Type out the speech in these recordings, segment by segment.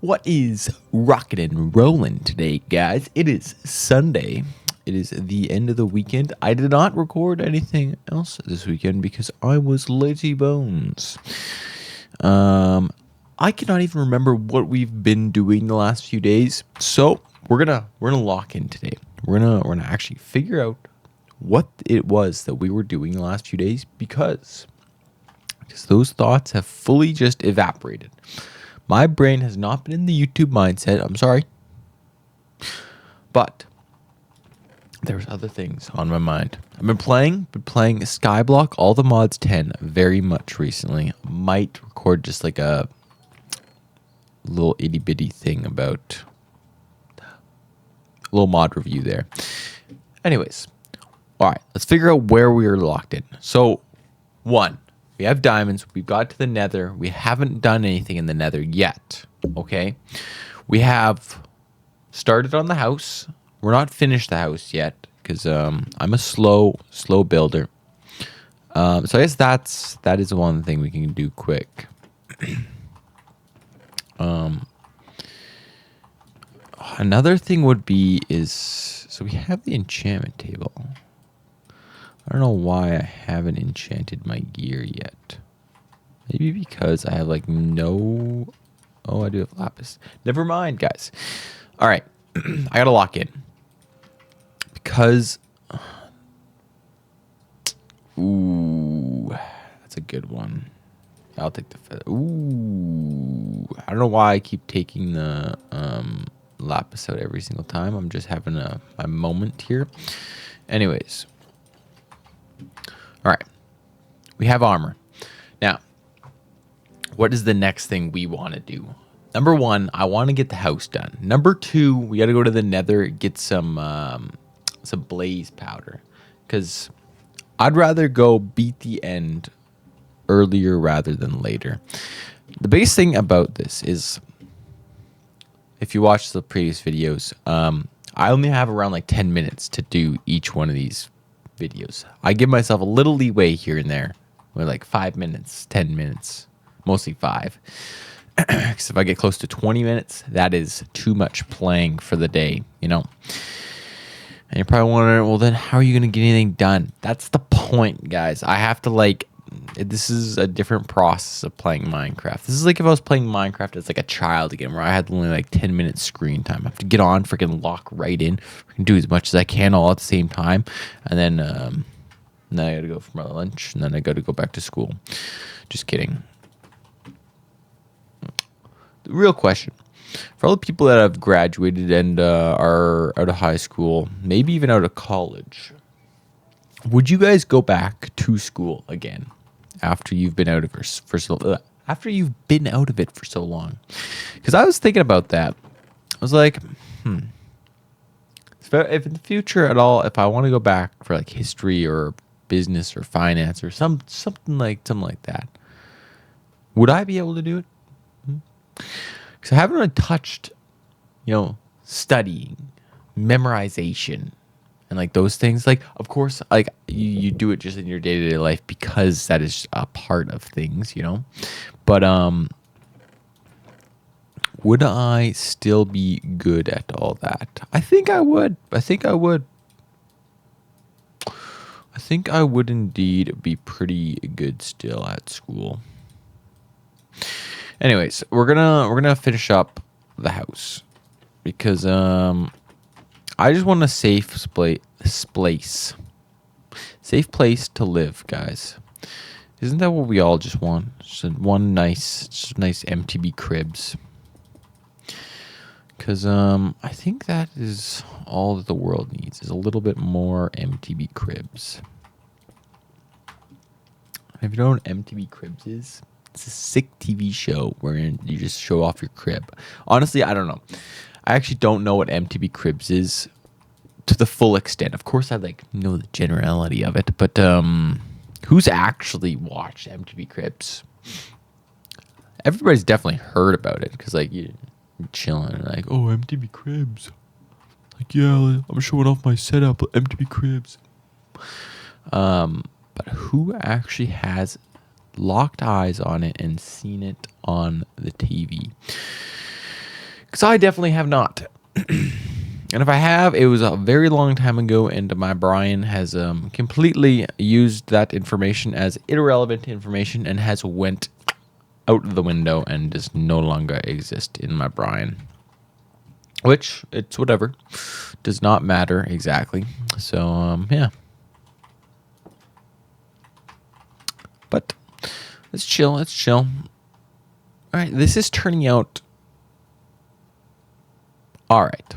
What is rocking and rolling today, guys? It is Sunday. It is the end of the weekend. I did not record anything else this weekend because I was lazy bones. I cannot even remember what we've been doing the last few days. So we're gonna lock in today. We're gonna actually figure out what it was that we were doing the last few days because those thoughts have fully just evaporated. My brain has not been in the YouTube mindset. I'm sorry. But there's other things on my mind. I've been playing Skyblock, all the mods 10 very much recently. Might record just like a little itty bitty thing about a little mod review there. Anyways, all right, let's figure out where we are locked in. So, one, we have diamonds. We've got to the nether. We haven't done anything in the nether yet. Okay. We have started on the house. We're not finished the house yet because I'm a slow builder. So I guess that is one thing we can do quick. Another thing would be so we have the enchantment table. I don't know why I haven't enchanted my gear yet. Maybe because I have like no... Oh, I do have lapis. Never mind, guys. All right. I got to lock in. Because... Ooh. That's a good one. I'll take the feather. Ooh. I don't know why I keep taking the lapis out every single time. I'm just having a moment here. Anyways... All right, we have armor. Now, what is the next thing we want to do? Number one, I want to get the house done. Number two, we got to go to the nether, get some blaze powder. Because I'd rather go beat the end earlier rather than later. The biggest thing about this is, if you watch the previous videos, I only have around like 10 minutes to do each one of these videos. I give myself a little leeway here and there, with like 5 minutes, 10 minutes, mostly 5. Because if I get close to 20 minutes, that is too much playing for the day, you know. And you're probably wondering, well, then how are you going to get anything done? That's the point, guys. I have to this is a different process of playing Minecraft. This is like if I was playing Minecraft as like a child again, where I had only like 10 minutes screen time. I have to get on, freaking lock right in, freaking do as much as I can all at the same time, and then I gotta go for my lunch, and then I gotta go back to school. Just kidding. The real question, for all the people that have graduated and are out of high school, maybe even out of college, would you guys go back to school again after you've been out of it for so long? Because I was thinking about that. I was like, if in the future at all, if I want to go back for like history or business or finance or something like that, would I be able to do it? Because I haven't really touched, studying, memorization, and like those things. Like, of course, like you do it just in your day-to-day life because that is a part of things, But would I still be good at all that? I think I would. I think I would indeed be pretty good still at school. Anyways, we're gonna finish up the house because I just want a safe place to live, guys. Isn't that what we all just want? Just nice MTB cribs. Because I think that is all that the world needs, is a little bit more MTB cribs. If you know what MTB cribs is, it's a sick TV show where you just show off your crib. Honestly, I don't know. I actually don't know what MTV Cribs is to the full extent. Of course, I know the generality of it, but who's actually watched MTV Cribs? Everybody's definitely heard about it because you're chilling and oh, MTV Cribs. Yeah, I'm showing off my setup, MTV Cribs. But who actually has locked eyes on it and seen it on the TV? Because I definitely have not. And if I have, it was a very long time ago, and my Brian has completely used that information as irrelevant information and has went out of the window and does no longer exist in my Brian. Which, it's whatever. Does not matter exactly. So, yeah. But, let's chill, let's chill. Alright, this is turning out... Alright.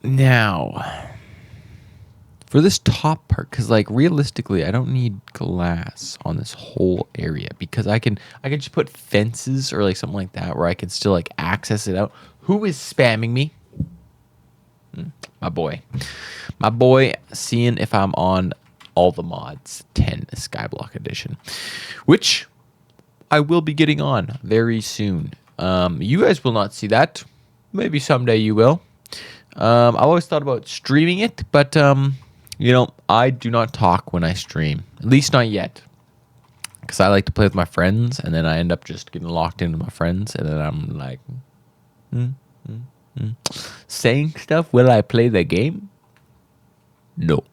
Now, for this top part, because like realistically, I don't need glass on this whole area because I can just put fences or like something like that where I can still like access it out. Who is spamming me? My boy, seeing if I'm on all the mods 10 Skyblock edition, which I will be getting on very soon. You guys will not see that. Maybe someday you will. I always thought about streaming it, but you know, I do not talk when I stream. At least not yet. Because I like to play with my friends, and then I end up just getting locked into my friends, and then I'm like, saying stuff. Will I play the game? No.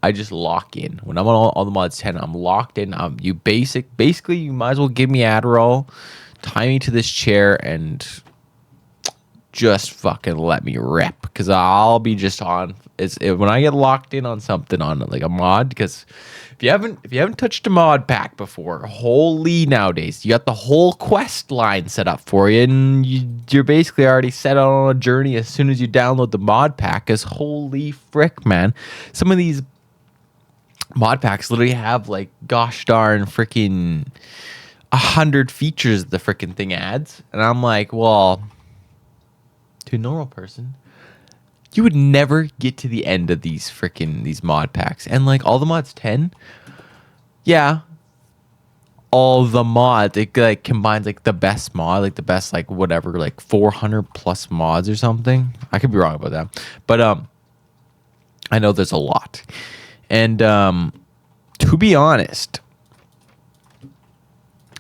I just lock in. When I'm on all the mods 10, I'm locked in. Basically, you might as well give me Adderall, tie me to this chair, and just fucking let me rip. Because I'll be just on. When I get locked in on something, on like a mod, because if you haven't touched a mod pack before, holy nowadays, you got the whole quest line set up for you, and you're basically already set out on a journey as soon as you download the mod pack. Because holy frick, man, some of these mod packs literally have like gosh darn freaking 100 features the freaking thing adds, and I'm like, well, to a normal person, you would never get to the end of these mod packs. And like all the mods 10, yeah, all the mods, it like combines like the best mod, like the best like whatever, like 400 plus mods or something. I could be wrong about that, but I know there's a lot. And to be honest,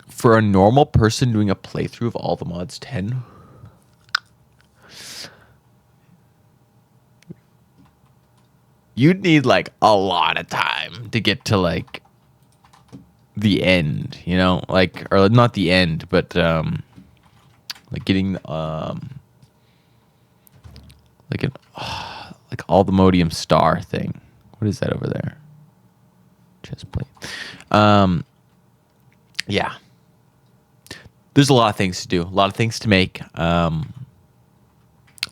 for a normal person doing a playthrough of all the mods 10, you'd need like a lot of time to get to like the end, you know, like, or not the end, but like getting like all the Modium star thing. What is that over there? Chest plate. Yeah. There's a lot of things to do, a lot of things to make, a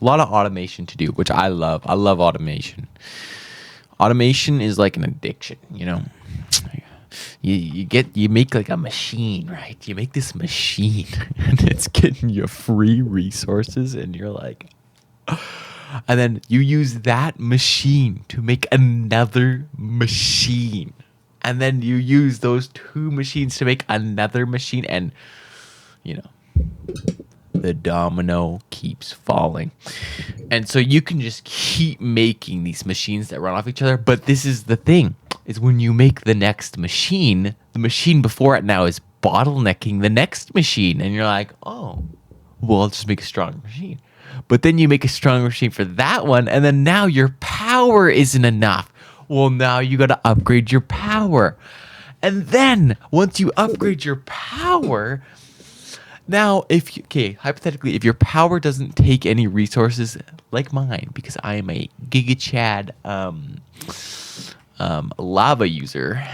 lot of automation to do, which I love. I love automation. Automation is like an addiction, you know. You make like a machine, right? You make this machine and it's getting you free resources, and you're like, and then you use that machine to make another machine, and then you use those two machines to make another machine, and you know, the domino keeps falling. And so you can just keep making these machines that run off each other. But this is the thing, is when you make the next machine, the machine before it now is bottlenecking the next machine. And you're like, oh, well, I'll just make a stronger machine. But then you make a stronger machine for that one, and then now your power isn't enough. Well, now you got to upgrade your power. And then once you upgrade your power, now hypothetically, if your power doesn't take any resources like mine, because I am a Giga Chad lava user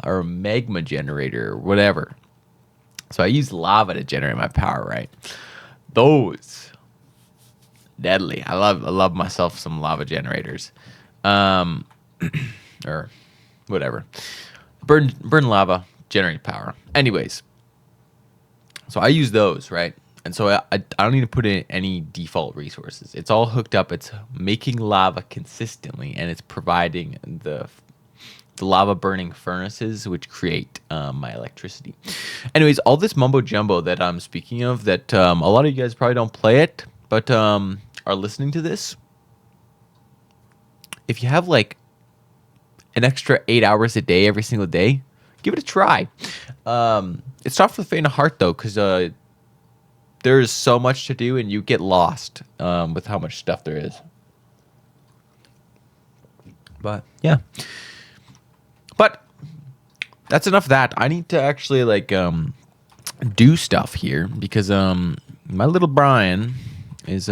or a magma generator or whatever. So I use lava to generate my power, right? Those deadly. I love myself some lava generators. Or whatever. Burn lava, generate power. Anyways, so I use those, right? And so I don't need to put in any default resources. It's all hooked up. It's making lava consistently, and it's providing the lava burning furnaces, which create my electricity. Anyways, all this mumbo jumbo that I'm speaking of, that a lot of you guys probably don't play it, but are listening to this. If you have like an extra 8 hours a day every single day, give it a try. It's not for the faint of heart though, because there's so much to do and you get lost with how much stuff there is. But yeah, but that's enough of that. I need to actually like do stuff here because my little Brian is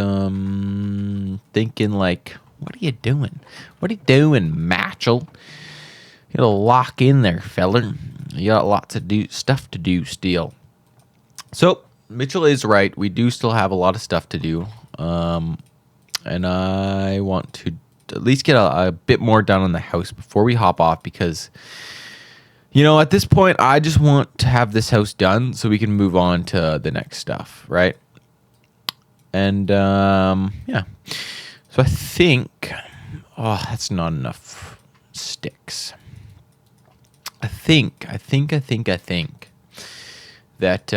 thinking like, what are you doing? What are you doing, Matchel? You gotta lock in there, feller. You got lots of stuff to do still. So Mitchell is right. We do still have a lot of stuff to do, and I want to at least get a bit more done on the house before we hop off because, you know, at this point, I just want to have this house done so we can move on to the next stuff, right? And yeah, so I think, oh, that's not enough sticks. I think that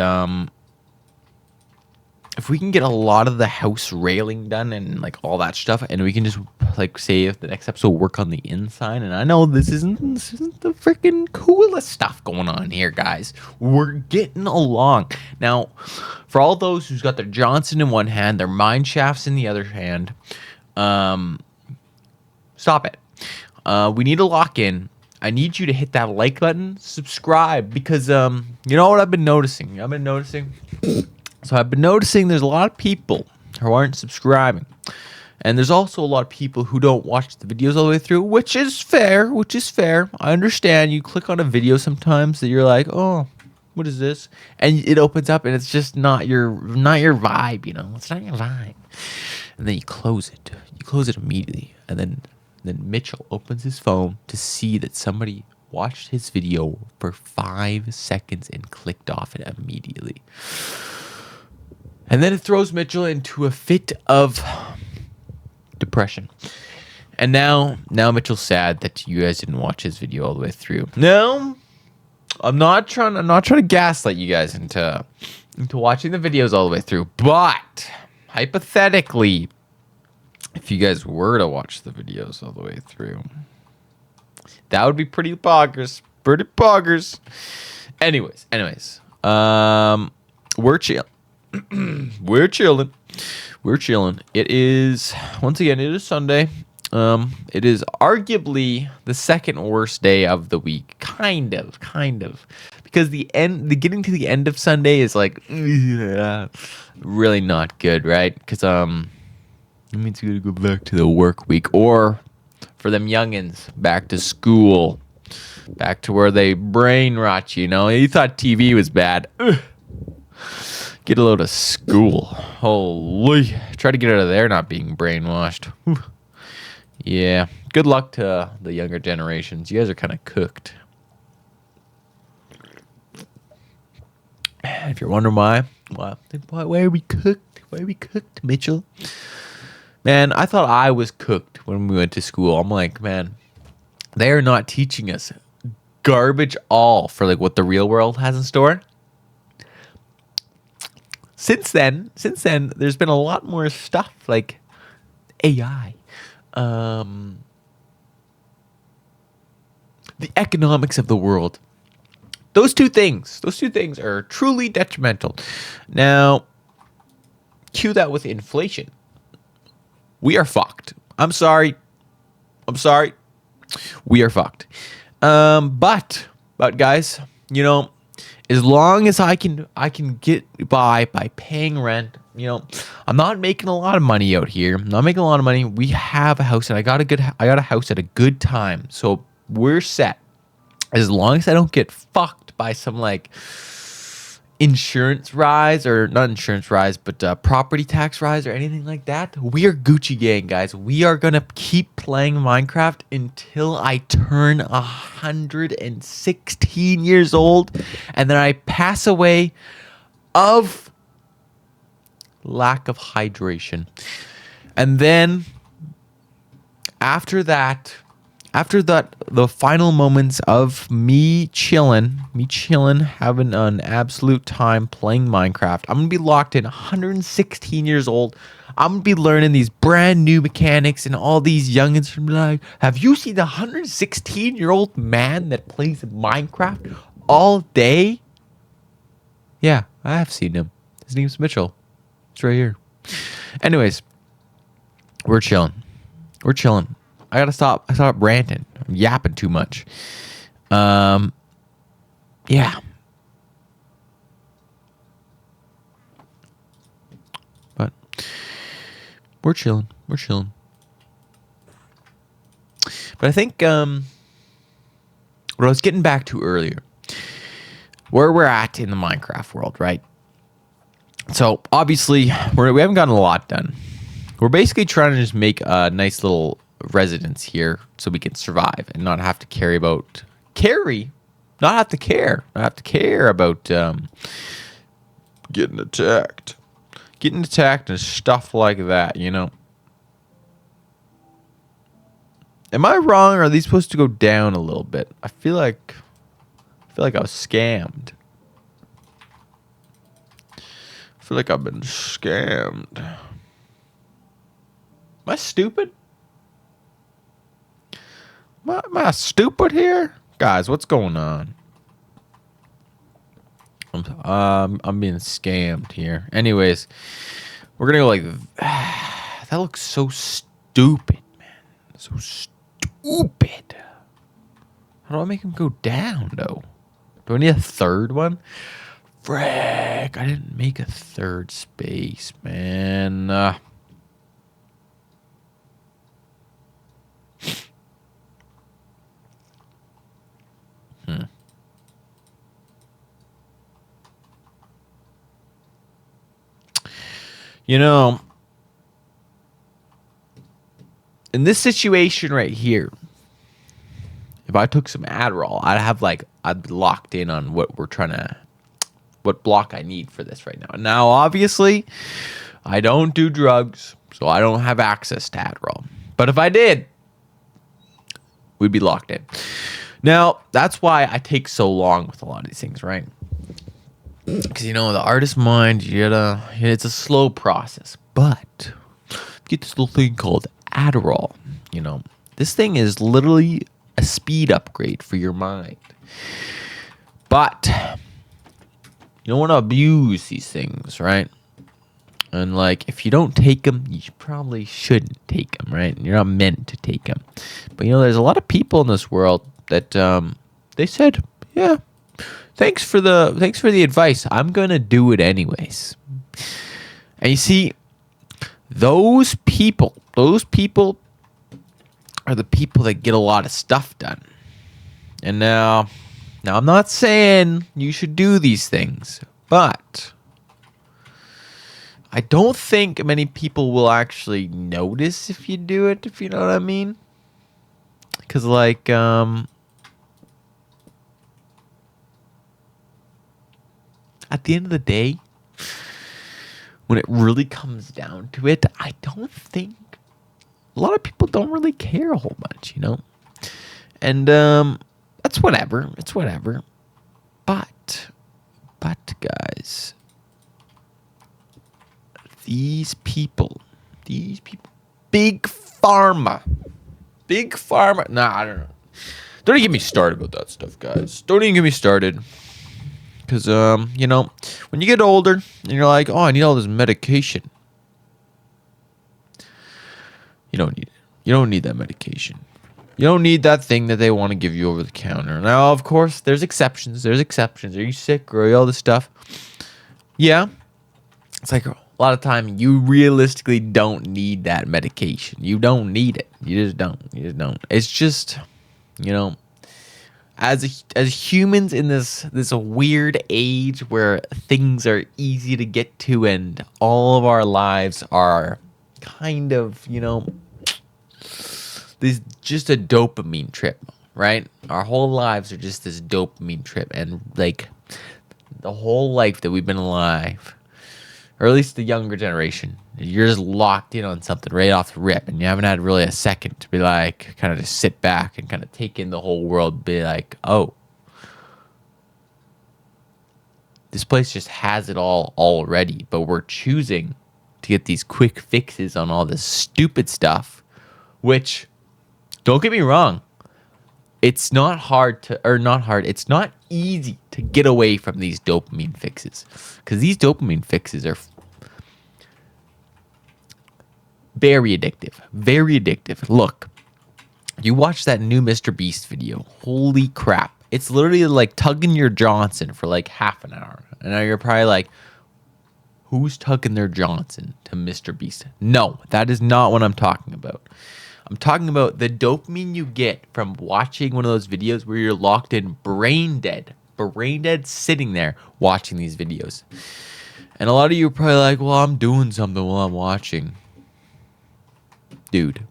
if we can get a lot of the house railing done and like all that stuff, and we can just like say if the next episode work on the inside, and I know this isn't the freaking coolest stuff going on here, guys. We're getting along. Now, for all those who's got their Johnson in one hand, their mine shafts in the other hand, stop it. We need to lock in. I need you to hit that like button, subscribe, because you know what I've been noticing? So I've been noticing there's a lot of people who aren't subscribing. And there's also a lot of people who don't watch the videos all the way through, which is fair. I understand you click on a video sometimes that you're like, oh, what is this? And it opens up and it's just not your vibe, you know. It's not your vibe. And then you close it. You close it immediately. And then Mitchell opens his phone to see that somebody watched his video for 5 seconds and clicked off it immediately. And then it throws Mitchell into a fit of depression. And now Mitchell's sad that you guys didn't watch his video all the way through. No, I'm not trying to gaslight you guys into watching the videos all the way through. But hypothetically, if you guys were to watch the videos all the way through, that would be pretty poggers. Anyways, we're chill. We're chilling. It is, once again, it is Sunday. It is arguably the second worst day of the week. Kind of. Because the getting to the end of Sunday is like, really not good, right? Because, it means you gotta go back to the work week. Or, for them youngins, back to school. Back to where they brain rot you, know? You thought TV was bad. Ugh. Get a load of school. Holy. Try to get out of there not being brainwashed. Whew. Yeah. Good luck to the younger generations. You guys are kind of cooked. If you're wondering why are we cooked? Why are we cooked, Mitchell? Man, I thought I was cooked when we went to school. I'm like, man, they are not teaching us garbage all for like what the real world has in store. Since then, there's been a lot more stuff like AI, the economics of the world. Those two things are truly detrimental. Now, cue that with inflation. We are fucked. I'm sorry. We are fucked. But guys, you know, as long as I can get by paying rent, you know, I'm not making a lot of money out here. I'm not making a lot of money. We have a house, and I got a house at a good time, so we're set. As long as I don't get fucked by some like insurance rise, or not insurance rise, but property tax rise or anything like that, we are Gucci gang, guys. We are gonna keep playing Minecraft until I turn 116 years old, and then I pass away of lack of hydration. And then after that, the final moments of me chilling, having an absolute time playing Minecraft, I'm gonna be locked in 116 years old. I'm gonna be learning these brand new mechanics, and all these youngins from like, have you seen the 116-year-old man that plays Minecraft all day? Yeah, I have seen him. His name's Mitchell. It's right here. Anyways, we're chilling. We're chilling. I gotta stop. I stop ranting. I'm yapping too much. Yeah. But we're chilling. We're chilling. But I think what I was getting back to earlier, where we're at in the Minecraft world, right? So obviously we haven't gotten a lot done. We're basically trying to just make a nice little residence here so we can survive and not have to not have to care about getting attacked and stuff like that, you know. Am I wrong, or are these supposed to go down a little bit? I feel like I was scammed. I feel like I've been scammed. Am I stupid? Am I stupid here? Guys, what's going on? I'm being scammed here. Anyways, we're gonna go like that. Looks so stupid, man. So stupid. How do I make him go down, though? Do I need a third one? Frick, I didn't make a third space, man. You know, in this situation right here, if I took some Adderall, I'd be locked in on what block I need for this right now. Now, obviously, I don't do drugs, so I don't have access to Adderall. But if I did, we'd be locked in. Now, that's why I take so long with a lot of these things, right? Because, you know, the artist mind, it's a slow process. But get this little thing called Adderall. You know, this thing is literally a speed upgrade for your mind. But you don't want to abuse these things, right? And like, if you don't take them, you probably shouldn't take them, right? You're not meant to take them. But you know, there's a lot of people in this world that they said, yeah, thanks for the advice. I'm gonna do it anyways. And you see, those people are the people that get a lot of stuff done. And now I'm not saying you should do these things, but I don't think many people will actually notice if you do it, if you know what I mean. Because, like, at the end of the day, when it really comes down to it, I don't think a lot of people don't really care a whole bunch, you know? And that's whatever. It's whatever. But guys, these people, big pharma. Nah, I don't know. Don't even get me started about that stuff, guys. Don't even get me started. Because, you know, when you get older and you're like, oh, I need all this medication. You don't need it. You don't need that medication. You don't need that thing that they want to give you over the counter. Now, of course, there's exceptions. Are you sick or all this stuff? Yeah. It's like a lot of time you realistically don't need that medication. You don't need it. You just don't. It's just, you know, as humans in this weird age where things are easy to get to and all of our lives are kind of, you know, this just a dopamine trip, right? Our whole lives are just this dopamine trip, and like the whole life that we've been alive, or at least the younger generation, you're just locked in on something right off the rip, and you haven't had really a second to be like, kind of just sit back and kind of take in the whole world, be like, oh, this place just has it all already, but we're choosing to to get these quick fixes on all this stupid stuff, which, don't get me wrong, it's not hard to, or not hard, it's not easy to get away from these dopamine fixes, because these dopamine fixes are very addictive. Very addictive. Look, you watch that new Mr. Beast video. Holy crap. It's literally like tugging your Johnson for like half an hour. And now you're probably like, who's tugging their Johnson to Mr. Beast? No, that is not what I'm talking about. I'm talking about the dopamine you get from watching one of those videos where you're locked in brain dead sitting there watching these videos. And a lot of you are probably like, well, I'm doing something while I'm watching. Dude.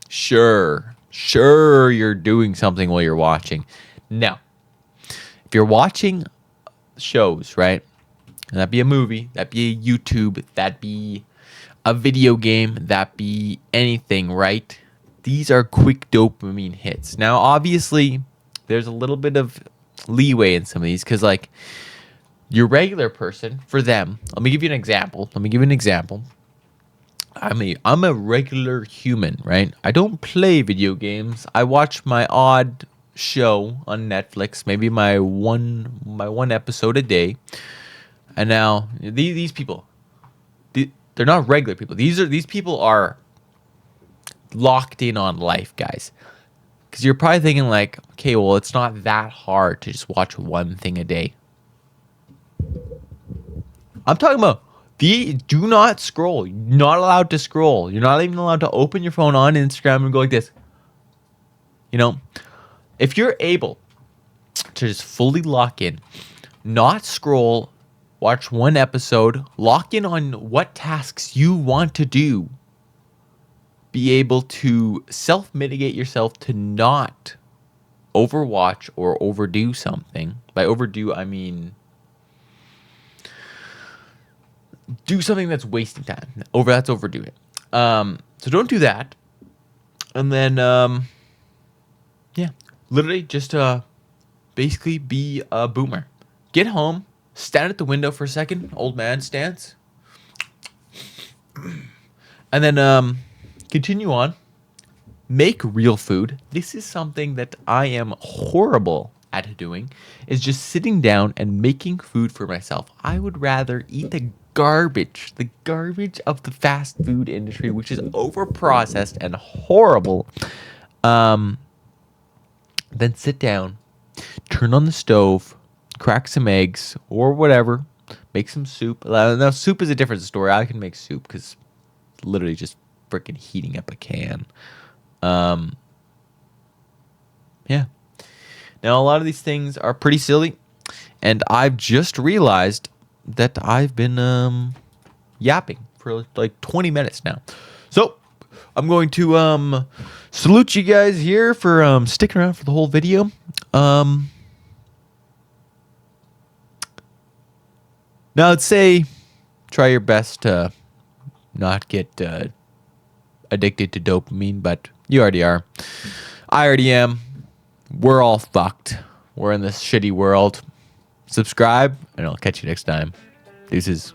Sure, you're doing something while you're watching. Now, if you're watching shows, right? And that'd be a movie, that'd be a YouTube, that'd be a video game, that'd be anything, right? These are quick dopamine hits. Now, obviously, there's a little bit of leeway in some of these because, like, your regular person, for them, let me give you an example. I'm a regular human, right? I don't play video games. I watch my odd show on Netflix, maybe my one episode a day. And now these people, they're not regular people. These people are locked in on life, guys. Because you're probably thinking like, okay, well, it's not that hard to just watch one thing a day. I'm talking about do not scroll. You're not allowed to scroll. You're not even allowed to open your phone on Instagram and go like this. You know, if you're able to just fully lock in, not scroll, watch one episode, lock in on what tasks you want to do, be able to self-mitigate yourself to not overwatch or overdo something. By overdo, I mean do something that's wasting time. That's overdo it. So don't do that. And then, yeah, literally just basically be a boomer. Get home, stand at the window for a second, old man stance, and then continue on. Make real food. This is something that I am horrible at doing, is just sitting down and making food for myself. I would rather eat the garbage of the fast food industry, which is overprocessed and horrible, then sit down, turn on the stove, crack some eggs or whatever, make some soup. Now soup is a different story. I can make soup because it's literally just freaking heating up a can. Yeah. Now a lot of these things are pretty silly, and I've just realized that I've been yapping for like 20 minutes now. So I'm going to salute you guys here for sticking around for the whole video. Now I'd say try your best to not get addicted to dopamine, but you already are. I already am. We're all fucked. We're in this shitty world. Subscribe, and I'll catch you next time. Deuces.